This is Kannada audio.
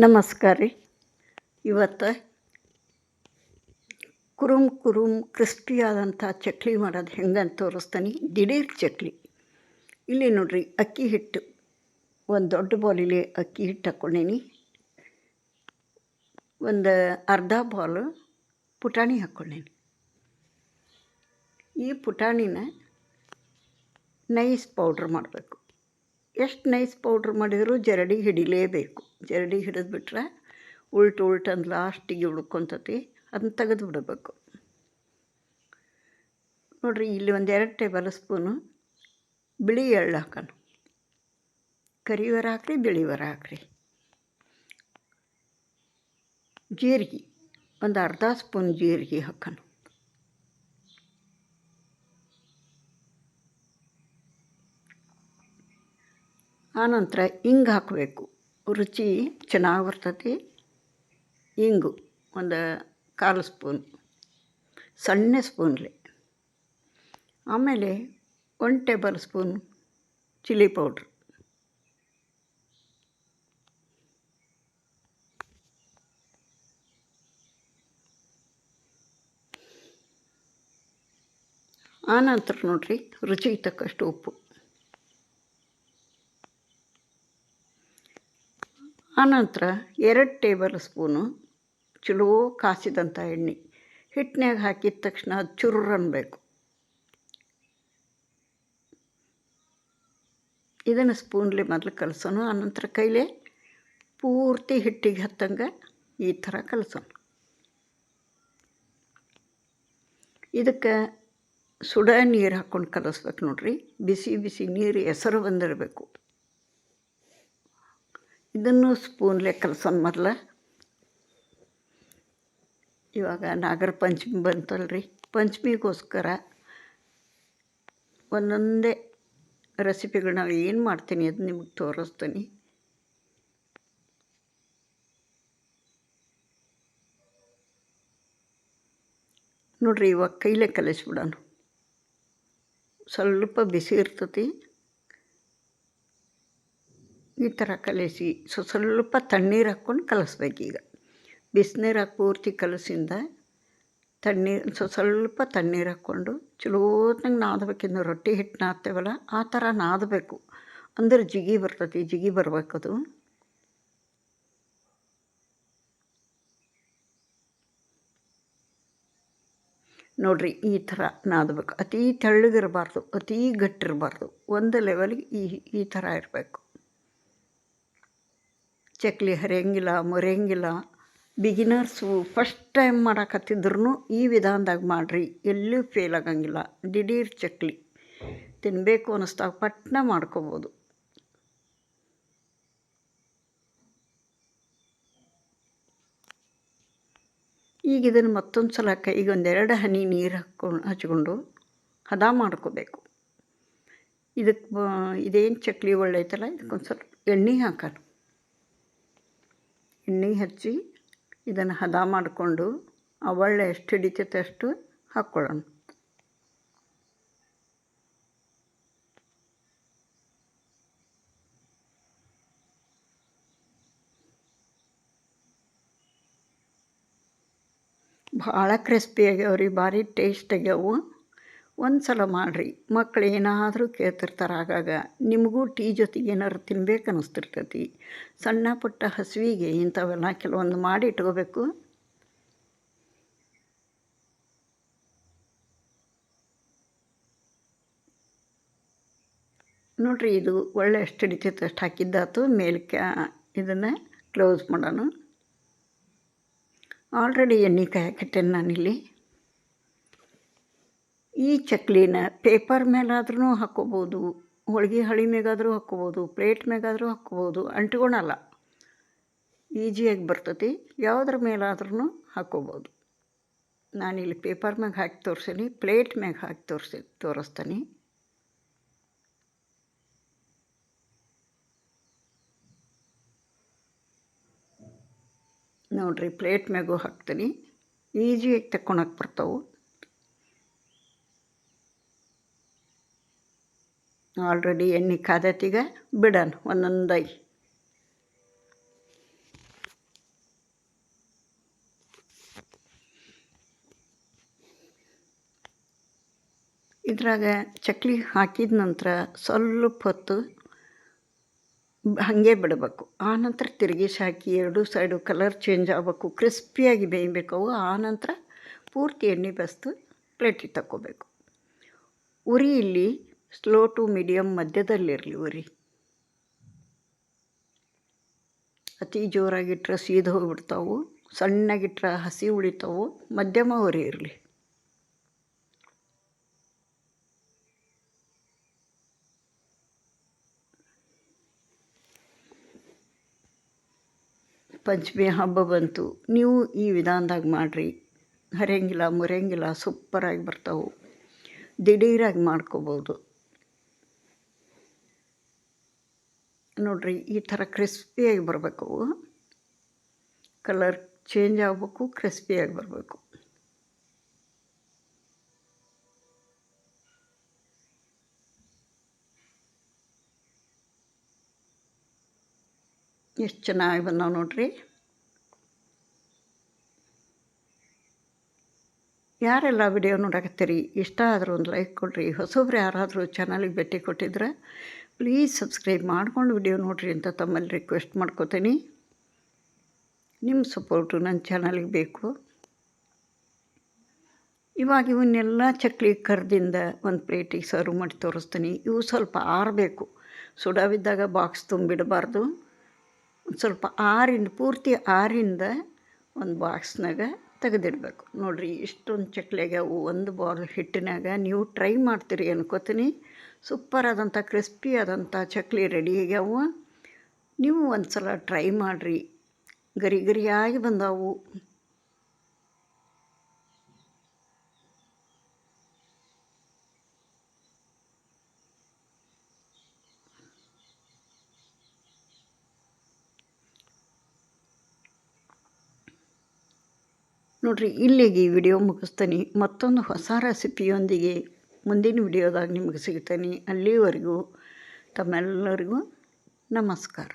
ನಮಸ್ಕಾರ ರೀ. ಇವತ್ತು ಕುರುಮ್ ಕ್ರಿಸ್ಪಿಯಾದಂಥ ಚಕ್ಲಿ ಮಾಡೋದು ಹೆಂಗಂತ ತೋರಿಸ್ತೀನಿ. ದಿಢೀರ್ ಚಕ್ಲಿ. ಇಲ್ಲಿ ನೋಡ್ರಿ, ಅಕ್ಕಿ ಹಿಟ್ಟು ಒಂದು ದೊಡ್ಡ ಬೌಲಿಗೆ ಅಕ್ಕಿ ಹಿಟ್ಟು ಹಾಕ್ಕೊಂಡೀನಿ. ಒಂದು ಅರ್ಧ ಬೌಲು ಪುಟಾಣಿ ಹಾಕ್ಕೊಂಡೀನಿ. ಈ ಪುಟಾಣಿನ ನೈಸ್ ಪೌಡ್ರ್ ಮಾಡಬೇಕು. ಎಷ್ಟು ನೈಸ್ ಪೌಡ್ರ್ ಮಾಡಿದರೂ ಜರಡಿ ಹಿಡಿಲೇಬೇಕು. ಜರಡಿ ಹಿಡಿದ್ಬಿಟ್ರೆ ಉಲ್ಟು ಅಂದು ಲಾಸ್ಟಿಗೆ ಉಳ್ಕೊತತಿ. ಅದನ್ನ ತೆಗೆದು ಬಿಡಬೇಕು. ನೋಡಿರಿ, ಇಲ್ಲಿ ಒಂದು 2 ಟೇಬಲ್ ಸ್ಪೂನು ಬಿಳಿ ಎಳ್ಳು ಹಾಕೋಣ. ಕರಿವರ ಹಾಕ್ರಿ, ಬಿಳಿವರ ಹಾಕ್ರಿ. ಜೀರಿಗೆ ಒಂದು ಅರ್ಧ ಸ್ಪೂನ್ ಜೀರಿಗೆ ಹಾಕೋಣ. ಆನಂತರ ಹಿಂಗೆ ಹಾಕಬೇಕು. ರುಚಿ ಚೆನ್ನಾಗಿ ಬರ್ತೈತಿ. ಹಿಂಗು ಒಂದು 1/4 ಸ್ಪೂನ್, ಸಣ್ಣ ಸ್ಪೂನ್ಲೆ. ಆಮೇಲೆ 1 ಟೇಬಲ್ ಸ್ಪೂನ್ ಚಿಲ್ಲಿ ಪೌಡ್ರ್. ಆನಂತರ ನೋಡಿರಿ, ರುಚಿಗೆ ತಕ್ಕಷ್ಟು ಉಪ್ಪು. ಆನಂತರ 2 ಟೇಬಲ್ ಸ್ಪೂನು ಚಲೋ ಕಾಸಿದಂಥ ಎಣ್ಣೆ. ಹಿಟ್ಟಿನಾಗ ಹಾಕಿದ ತಕ್ಷಣ ಅದು ಚುರ್ರ್ ಅನ್ನಬೇಕು. ಇದನ್ನು ಸ್ಪೂನ್ಲೆ ಮೊದಲು ಕಲಸೋಣ. ಆನಂತರ ಕೈಲೇ ಪೂರ್ತಿ ಹಿಟ್ಟಿಗೆ ಹತ್ತಂಗೆ ಈ ಥರ ಕಲಸೋಣ. ಇದಕ್ಕೆ ಸುಡ ನೀರು ಹಾಕ್ಕೊಂಡು ಕಲಸ್ಬೇಕು ನೋಡಿರಿ. ಬಿಸಿ ನೀರು ಎಸರು ಬಂದಿರಬೇಕು. ಇದನ್ನು ಸ್ಪೂನ್ಲೆ ಕಲಸೋಣ ಮೊದಲು. ಇವಾಗ ನಾಗರ ಪಂಚಮಿ ಬಂತಲ್ರಿ. ಪಂಚಮಿಗೋಸ್ಕರ ಒಂದೊಂದೇ ರೆಸಿಪಿಗಳು ನಾವು ಏನು ಮಾಡ್ತೀನಿ ಅದು ನಿಮಗೆ ತೋರಿಸ್ತೀನಿ. ನೋಡಿರಿ, ಇವಾಗ ಕೈಲೇ ಕಲಿಸ್ಬಿಡೋಣ. ಸ್ವಲ್ಪ ಬಿಸಿ ಇರ್ತತಿ. ಈ ಥರ ಕಲಿಸಿ ಸ್ವಲ್ಪ ತಣ್ಣೀರು ಹಾಕ್ಕೊಂಡು ಕಲಿಸ್ಬೇಕೀಗ. ಬಿಸಿನೀರು ಹಾಕಿ ಪೂರ್ತಿ ಕಲಸಿಂದ ಸ್ವಲ್ಪ ತಣ್ಣೀರು ಹಾಕ್ಕೊಂಡು ಚಲೋತ್ನಂಗೆ ನಾದಬೇಕಿನ್ನು. ರೊಟ್ಟಿ ಹಿಟ್ಟು ನಾದ್ತೇವಲ್ಲ ಆ ಥರ ನಾದಬೇಕು. ಅಂದ್ರೆ ಜಿಗಿ ಬರ್ತೈತಿ. ಜಿಗಿ ಬರ್ಬೇಕದು. ನೋಡಿರಿ, ಈ ಥರ ನಾದಬೇಕು. ಅತೀ ತೆಳ್ಳಗಿರಬಾರ್ದು, ಅತೀ ಗಟ್ಟಿರಬಾರ್ದು. ಒಂದು ಲೆವೆಲ್ಗೆ ಈ ಥರ ಇರಬೇಕು. ಚಕ್ಲಿ ಹರಿಯಂಗಿಲ್ಲ, ಮುರಿಯಂಗಿಲ್ಲ. ಬಿಗಿನರ್ಸು ಫಸ್ಟ್ ಟೈಮ್ ಮಾಡಕತ್ತಿದ್ರು ಈ ವಿಧಾನದಾಗ ಮಾಡಿರಿ, ಎಲ್ಲೂ ಫೇಲ್ ಆಗಂಗಿಲ್ಲ. ದಿಢೀರ್ ಚಕ್ಲಿ ತಿನ್ನಬೇಕು ಅನ್ನಿಸ್ದಾಗ ಪಟ್ನ ಮಾಡ್ಕೋಬೋದು. ಈಗ ಇದನ್ನು ಮತ್ತೊಂದು ಸಲ ಕೈಗೆ 2 ಹನಿ ನೀರು ಹಚ್ಕೊಂಡು ಹದ ಮಾಡ್ಕೋಬೇಕು. ಇದೇನು ಚಕ್ಲಿ ಒಳ್ಳೈತಲ್ಲ, ಇದಕ್ಕೊಂದು ಸ್ವಲ್ಪ ಎಣ್ಣೆ ಹಾಕೋಣ. ಎಣ್ಣೆ ಹಚ್ಚಿ ಇದನ್ನು ಹದ ಮಾಡಿಕೊಂಡು ಆ ಒಳ್ಳೆ ಎಷ್ಟು ಹಿಡಿತೈತೆ ಅಷ್ಟು ಹಾಕ್ಕೊಳ್ಳೋಣ. ಭಾಳ ಕ್ರಿಸ್ಪಿ ಆಗ್ಯಾವ್ರಿ, ಭಾರಿ ಟೇಸ್ಟ್ ಆಗ್ಯಾವು. ಒಂದು ಸಲ ಮಾಡಿರಿ. ಮಕ್ಕಳು ಏನಾದರೂ ಕೇಳ್ತಿರ್ತಾರೆ. ಆಗಾಗ ನಿಮಗೂ ಟೀ ಜೊತೆಗೆ ಏನಾದ್ರು ತಿನ್ಬೇಕು ಅನ್ನಿಸ್ತಿರ್ತೈತಿ. ಸಣ್ಣ ಪುಟ್ಟ ಹಸಿವಿಗೆ ಇಂಥವೆಲ್ಲ ಕೆಲವೊಂದು ಮಾಡಿ ಇಟ್ಕೋಬೇಕು. ನೋಡಿರಿ, ಇದು ಒಳ್ಳೆ ಎಷ್ಟು ಹಿಡಿತೈತೆ ಅಷ್ಟು ಹಾಕಿದ್ದಾತು. ಮೇಲಕ್ಕೆ ಇದನ್ನು ಕ್ಲೋಸ್ ಮಾಡೋಣ. ಆಲ್ರೆಡಿ ಎಣ್ಣೆ ಕಾಯಕ್ಕಿಟ್ಟೇನೆ ನಾನಿಲ್ಲಿ. ಈ ಚಕ್ಲಿನ ಪೇಪರ್ ಮೇಲಾದ್ರೂ ಹಾಕ್ಕೋಬೋದು, ಹೋಳ್ಗೆ ಹಳಿ ಮೇಗಾದರೂ ಹಾಕ್ಕೋಬೋದು, ಪ್ಲೇಟ್ ಮೇಗಾದರೂ ಹಾಕ್ಕೋಬೋದು. ಅಂಟ್ಕೊಳಲ್ಲ, ಈಜಿಯಾಗಿ ಬರ್ತೈತಿ. ಯಾವುದ್ರ ಮೇಲಾದ್ರೂ ಹಾಕ್ಕೋಬೋದು. ನಾನಿಲ್ಲಿ ಪೇಪರ್ ಮ್ಯಾಗ ಹಾಕಿ ತೋರಿಸೀನಿ, ಪ್ಲೇಟ್ ಮ್ಯಾಗ ಹಾಕಿ ತೋರಿಸ್ತೀನಿ. ನೋಡಿರಿ, ಪ್ಲೇಟ್ ಮ್ಯಾಗೂ ಹಾಕ್ತೀನಿ. ಈಜಿಯಾಗಿ ತಕ್ಕೊಳಕ್ಕೆ ಬರ್ತಾವೆ. ಆಲ್ರೆಡಿ ಎಣ್ಣೆ ಕಾದೈತೀಗ ಬಿಡೋಣ ಒಂದೊಂದಾಗಿ. ಇದ್ರಾಗ ಚಕ್ಲಿ ಹಾಕಿದ ನಂತರ ಸ್ವಲ್ಪ ಹೊತ್ತು ಹಾಗೆ ಬಿಡಬೇಕು. ಆನಂತರ ತಿರುಗಿಸಿ ಹಾಕಿ ಎರಡೂ ಸೈಡು ಕಲರ್ ಚೇಂಜ್ ಆಗಬೇಕು, ಕ್ರಿಸ್ಪಿಯಾಗಿ ಬೇಯಬೇಕು ಅವು. ಆನಂತರ ಪೂರ್ತಿ ಎಣ್ಣೆ ಬಸ್ದು ಪ್ಲೇಟಿಗೆ ತಕ್ಕೋಬೇಕು. ಉರಿ ಇಲ್ಲಿ ಸ್ಲೋ ಟು ಮೀಡಿಯಮ್ ಮಧ್ಯದಲ್ಲಿರಲಿ ಉರಿ. ಅತಿ ಜೋರಾಗಿಟ್ರೆ ಸೀದು ಹೋಗಿಬಿಡ್ತಾವು, ಸಣ್ಣಗಿಟ್ರೆ ಹಸಿ ಉಳಿತಾವು. ಮಧ್ಯಮ ಉರಿ ಇರಲಿ. ಪಂಚಮಿ ಹಬ್ಬ ಬಂತು, ನೀವು ಈ ವಿಧಾನದಾಗ ಮಾಡಿರಿ. ಹರಿಯಂಗಿಲ್ಲ ಮುರಿಯಂಗಿಲ್ಲ, ಸೂಪರಾಗಿ ಬರ್ತಾವೆ. ದಿಢೀರಾಗಿ ಮಾಡ್ಕೋಬೋದು. ನೋಡಿರಿ, ಈ ಥರ ಕ್ರಿಸ್ಪಿಯಾಗಿ ಬರಬೇಕು. ಕಲರ್ ಚೇಂಜ್ ಆಗಬೇಕು, ಕ್ರಿಸ್ಪಿಯಾಗಿ ಬರಬೇಕು. ಎಷ್ಟು ಚೆನ್ನಾಗಿ ಬಂದಾವೆ ನೋಡಿರಿ. ಯಾರೆಲ್ಲ ವಿಡಿಯೋ ನೋಡಕತ್ತೀರಿ, ಇಷ್ಟ ಆದರೂ ಒಂದು ಲೈಕ್ ಕೊಡಿರಿ. ಹೊಸಬ್ರು ಯಾರಾದರೂ ಚಾನಲಿಗೆ ಭೇಟಿ ಕೊಟ್ಟಿದ್ರೆ ಪ್ಲೀಸ್ ಸಬ್ಸ್ಕ್ರೈಬ್ ಮಾಡ್ಕೊಂಡು ವಿಡಿಯೋ ನೋಡಿರಿ ಅಂತ ತಮ್ಮಲ್ಲಿ ರಿಕ್ವೆಸ್ಟ್ ಮಾಡ್ಕೋತೀನಿ. ನಿಮ್ಮ ಸಪೋರ್ಟು ನನ್ನ ಚಾನಲಿಗೆ ಬೇಕು. ಇವಾಗ ಇವನ್ನೆಲ್ಲ ಚಕ್ಲಿ ಕರ್ದಿಂದ ಒಂದು ಪ್ಲೇಟಿಗೆ ಸರ್ವ್ ಮಾಡಿ ತೋರಿಸ್ತೀನಿ. ಇವು ಸ್ವಲ್ಪ ಆರಬೇಕು. ಸುಡಾವಿದ್ದಾಗ ಬಾಕ್ಸ್ ತುಂಬಿಡಬಾರ್ದು. ಒಂದು ಸ್ವಲ್ಪ ಪೂರ್ತಿ ಆರಿಂದ ಒಂದು ಬಾಕ್ಸ್ನಾಗ ತೆಗೆದಿಡಬೇಕು. ನೋಡಿರಿ, ಇಷ್ಟೊಂದು ಚಕ್ಲಿ ಆಗ್ಯಾವು ಒಂದು ಬಾಲ್ ಹಿಟ್ಟಿನಾಗ. ನೀವು ಟ್ರೈ ಮಾಡ್ತೀರಿ ಅನ್ಕೋತೀನಿ. ಸೂಪರ್ ಆದಂಥ ಕ್ರಿಸ್ಪಿ ಆದಂಥ ಚಕ್ಲಿ ರೆಡಿ ಆಗ್ಯಾವು. ನೀವು ಒಂದು ಸಲ ಟ್ರೈ ಮಾಡಿರಿ. ಗರಿ ಗರಿಯಾಗಿ ಬಂದಾವು. ನೋಡಿರಿ, ಇಲ್ಲಿಗೆ ಈ ವಿಡಿಯೋ ಮುಗಿಸ್ತೀನಿ. ಮತ್ತೊಂದು ಹೊಸ ರೆಸಿಪಿಯೊಂದಿಗೆ ಮುಂದಿನ ವಿಡಿಯೋದಾಗ ನಿಮಗೆ ಸಿಗ್ತೀನಿ. ಅಲ್ಲಿವರೆಗೂ ತಮ್ಮೆಲ್ಲರಿಗೂ ನಮಸ್ಕಾರ.